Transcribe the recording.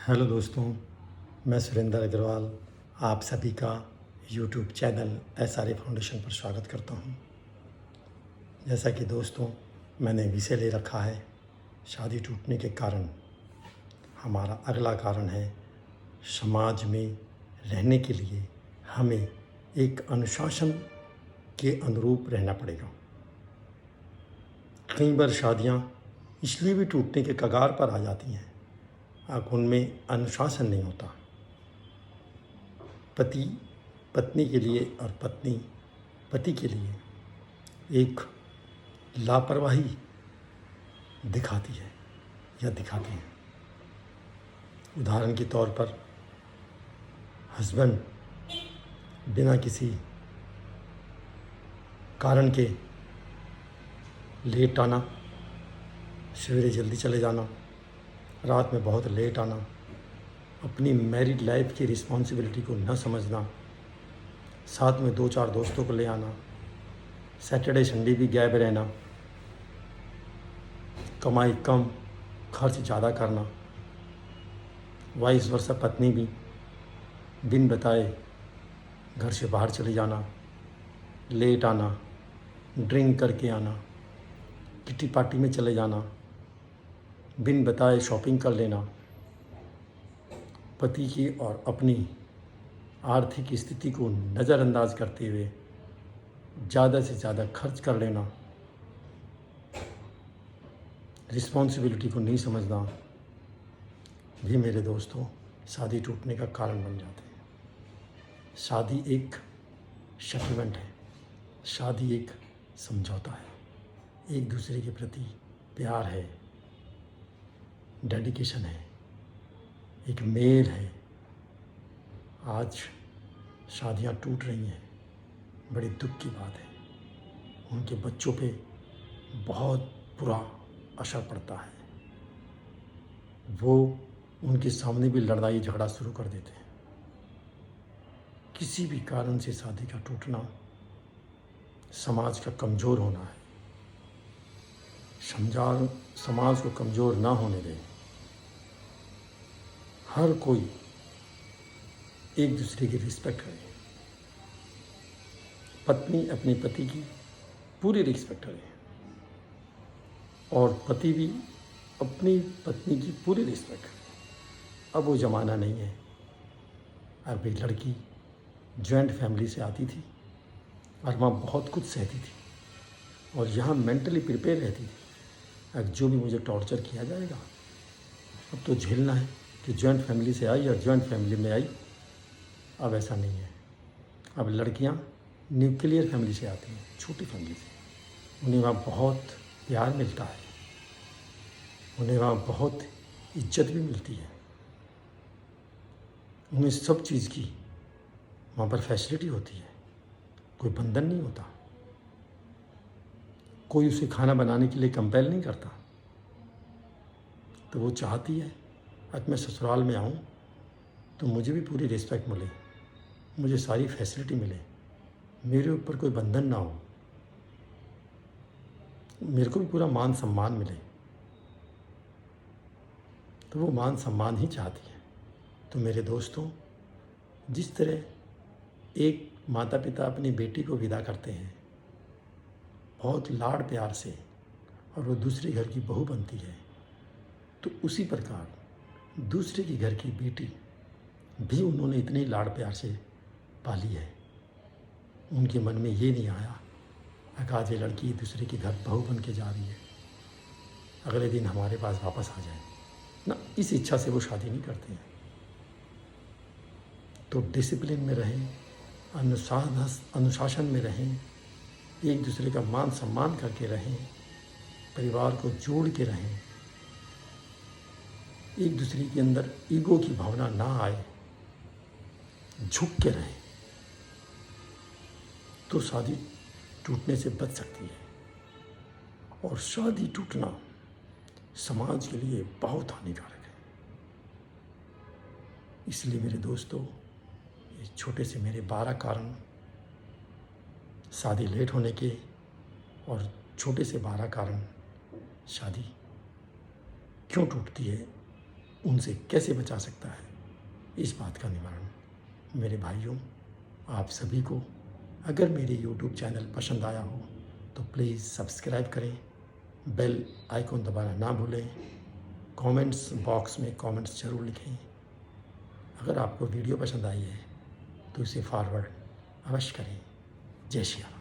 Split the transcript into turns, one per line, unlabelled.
Hello दोस्तों, मैं सुरेंद्र अग्रवाल आप सभी का यूट्यूब चैनल SRA फाउंडेशन पर स्वागत करता हूं। जैसा कि दोस्तों मैंने विषय ले रखा है शादी टूटने के कारण। हमारा अगला कारण है समाज में रहने के लिए हमें एक अनुशासन के अनुरूप रहना पड़ेगा। कई बार शादियां इसलिए भी टूटने के कगार पर आ जाती हैं उनमें अनुशासन नहीं होता। पति पत्नी के लिए और पत्नी पति के लिए एक लापरवाही दिखाती है या दिखाते हैं। उदाहरण के तौर पर हस्बैंड बिना किसी कारण के लेट आना, सवेरे जल्दी चले जाना, रात में बहुत लेट आना, अपनी मैरिड लाइफ की रिस्पॉन्सिबिलिटी को न समझना, साथ में 2-4 दोस्तों को ले आना, सैटरडे संडे भी गैप रहना, कमाई कम खर्च ज़्यादा करना, वाइस वर्सा पत्नी भी बिन बताए घर से बाहर चले जाना, लेट आना, ड्रिंक करके आना, किटी पार्टी में चले जाना, बिन बताए शॉपिंग कर लेना, पति की और अपनी आर्थिक स्थिति को नज़रअंदाज करते हुए ज़्यादा से ज़्यादा खर्च कर लेना, रिस्पॉन्सिबिलिटी को नहीं समझना भी मेरे दोस्तों शादी टूटने का कारण बन जाते हैं। शादी एक सेटलमेंट है, शादी एक समझौता है, एक दूसरे के प्रति प्यार है, डेडिकेशन है, एक मेल है। आज शादियां टूट रही हैं, बड़ी दुख की बात है। उनके बच्चों पे बहुत बुरा असर पड़ता है। वो उनके सामने भी लड़ाई झगड़ा शुरू कर देते हैं। किसी भी कारण से शादी का टूटना समाज का कमज़ोर होना है। समाज को कमज़ोर ना होने दें। हर कोई एक दूसरे की रिस्पेक्ट करे। पत्नी अपने पति की पूरी रिस्पेक्ट करे और पति भी अपनी पत्नी की पूरी रिस्पेक्ट करे। अब वो ज़माना नहीं है। अब एक लड़की जॉइंट फैमिली से आती थी और वहाँ बहुत कुछ सहती थी और यहाँ मेंटली प्रिपेयर रहती थी। अब जो भी मुझे टॉर्चर किया जाएगा अब तो झेलना है कि जॉइंट फैमिली से आई और जॉइंट फैमिली में आई। अब ऐसा नहीं है। अब लड़कियां न्यूक्लियर फैमिली से आती हैं, छोटी फैमिली से। उन्हें वहाँ बहुत प्यार मिलता है, उन्हें वहाँ बहुत इज्जत भी मिलती है, उन्हें सब चीज़ की वहाँ पर फैसिलिटी होती है। कोई बंधन नहीं होता, कोई उसे खाना बनाने के लिए कंपेल नहीं करता। तो वो चाहती है अगर मैं ससुराल में आऊँ तो मुझे भी पूरी रिस्पेक्ट मिले, मुझे सारी फैसिलिटी मिले, मेरे ऊपर कोई बंधन ना हो, मेरे को भी पूरा मान सम्मान मिले। तो वो मान सम्मान ही चाहती है। तो मेरे दोस्तों, जिस तरह एक माता पिता अपनी बेटी को विदा करते हैं बहुत लाड़ प्यार से और वो दूसरे घर की बहू बनती है, तो उसी प्रकार दूसरे के घर की बेटी भी उन्होंने इतने लाड़ प्यार से पाली है। उनके मन में ये नहीं आया कि आज ये लड़की दूसरे के घर बहू बन के जा रही है, अगले दिन हमारे पास वापस आ जाए ना। इस इच्छा से वो शादी नहीं करते हैं। तो डिसिप्लिन में रहें, अनुशासन में रहें, एक दूसरे का मान सम्मान करके रहें, परिवार को जोड़ के रहें, एक दूसरे के अंदर ईगो की भावना ना आए, झुक के रहें, तो शादी टूटने से बच सकती है। और शादी टूटना समाज के लिए बहुत हानिकारक है। इसलिए मेरे दोस्तों, ये छोटे से मेरे 12 कारण शादी लेट होने के और छोटे से 12 कारण शादी क्यों टूटती है, उनसे कैसे बचा सकता है, इस बात का निवारण। मेरे भाइयों, आप सभी को अगर मेरे यूट्यूब चैनल पसंद आया हो तो प्लीज़ सब्सक्राइब करें, बेल आइकॉन दबाना ना भूलें, कमेंट्स बॉक्स में कमेंट्स ज़रूर लिखें। अगर आपको वीडियो पसंद आई है तो इसे फॉरवर्ड अवश्य करें। जय श्री राम।